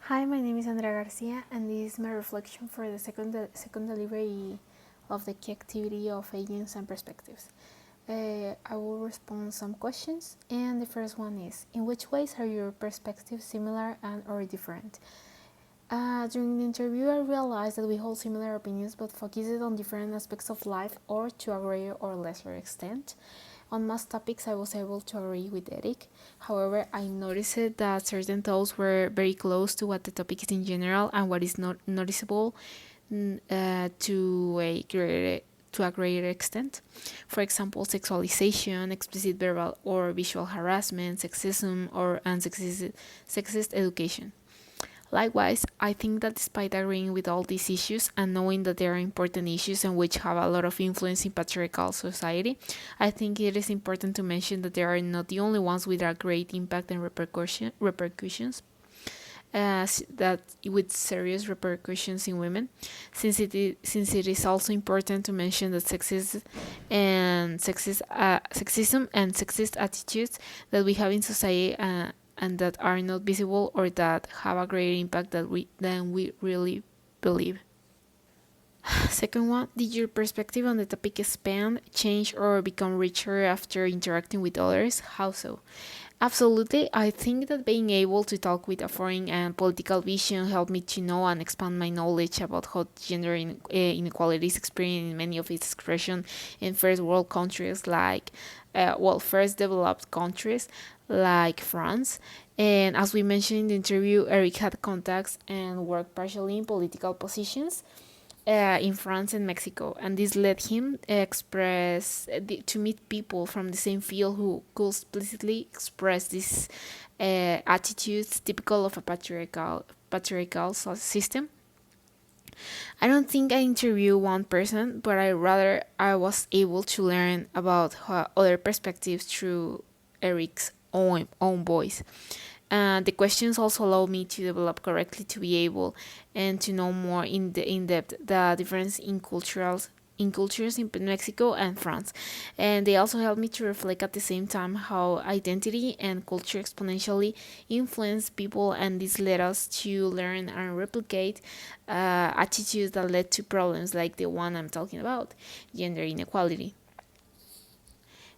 Hi, my name is Andrea García, and this is my reflection for the second delivery of the key activity of agents and perspectives. I will respond some questions, and the first one is: in which ways are your perspectives similar and or different? During the interview, I realized that we hold similar opinions but focused on different aspects of life or to a greater or lesser extent. On most topics, I was able to agree with Eric. However, I noticed that certain thoughts were very close to what the topic is in general and what is not noticeable to a greater extent. For example, sexualization, explicit verbal or visual harassment, sexism, or sexist education. Likewise, I think that despite agreeing with all these issues and knowing that there are important issues and which have a lot of influence in patriarchal society, I think it is important to mention that they are not the only ones with a great impact and repercussions. That with serious repercussions in women, since it is also important to mention that sexism and sexist attitudes that we have in society and that are not visible or that have a greater impact than we really believe. Second one, did your perspective on the topic expand, change, or become richer after interacting with others? How so? Absolutely. I think that being able to talk with a foreign and political vision helped me to know and expand my knowledge about how gender inequality is experienced in many of its expressions in first world countries first developed countries like France. And as we mentioned in the interview, Eric had contacts and worked partially in political positions in France and Mexico, and this led him to meet people from the same field who could explicitly express these attitudes typical of a patriarchal system. I don't think I interviewed one person, but I was able to learn about other perspectives through Eric's own voice. The questions also allow me to develop correctly to be able and to know more in depth the difference in cultures in Mexico and France. And they also help me to reflect at the same time how identity and culture exponentially influence people, and this led us to learn and replicate attitudes that led to problems like the one I'm talking about, gender inequality.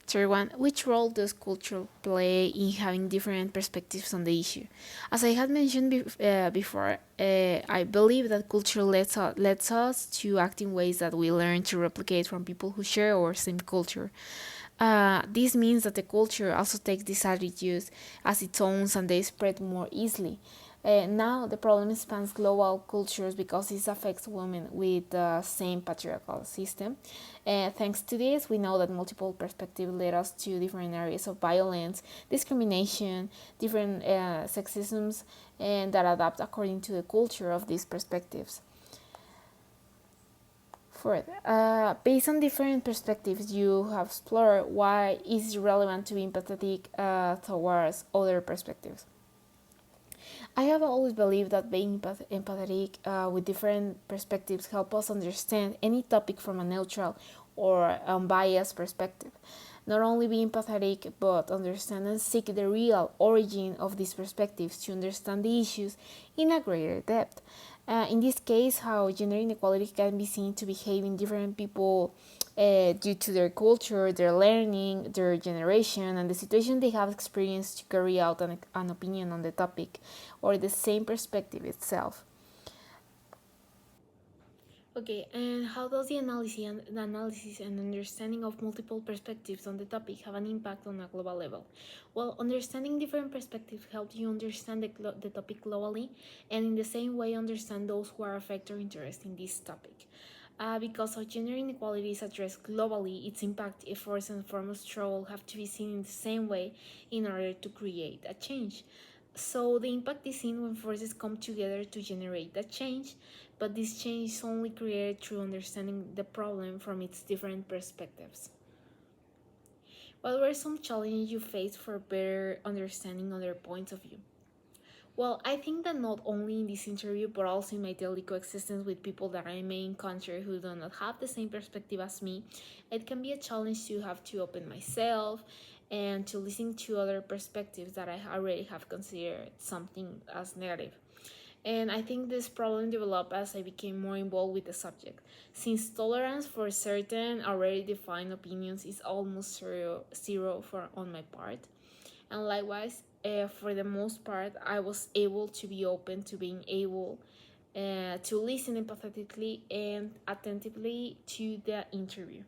Third one, which role does culture play in having different perspectives on the issue? As I had mentioned before, I believe that culture lets us to act in ways that we learn to replicate from people who share our same culture. This means that the culture also takes these attitudes as its own and they spread more easily. Now the problem spans global cultures because this affects women with the same patriarchal system. Thanks to this, we know that multiple perspectives lead us to different areas of violence, discrimination, different sexisms, and that adapt according to the culture of these perspectives. Fourth, based on different perspectives you have explored, why is it relevant to be empathetic towards other perspectives? I have always believed that being empathetic with different perspectives help us understand any topic from a neutral or unbiased perspective. Not only be empathetic, but understand and seek the real origin of these perspectives to understand the issues in a greater depth. In this case, how gender inequality can be seen to behave in different people due to their culture, their learning, their generation, and the situation they have experienced to carry out an opinion on the topic or the same perspective itself. Okay, and how does the analysis and understanding of multiple perspectives on the topic have an impact on a global level? Well, understanding different perspectives helps you understand the topic globally, and in the same way understand those who are affected or interested in this topic. Because of gender inequality is addressed globally, its impact, efforts, and form of struggle have to be seen in the same way in order to create a change. So the impact is seen when forces come together to generate that change, but this change is only created through understanding the problem from its different perspectives. What were some challenges you faced for better understanding other points of view? Well, I think that not only in this interview, but also in my daily coexistence with people that I may encounter who do not have the same perspective as me, it can be a challenge to have to open myself and to listen to other perspectives that I already have considered something as negative. And I think this problem developed as I became more involved with the subject, since tolerance for certain already defined opinions is almost zero for on my part. And likewise, for the most part, I was able to be open to being able to listen empathetically and attentively to the interview.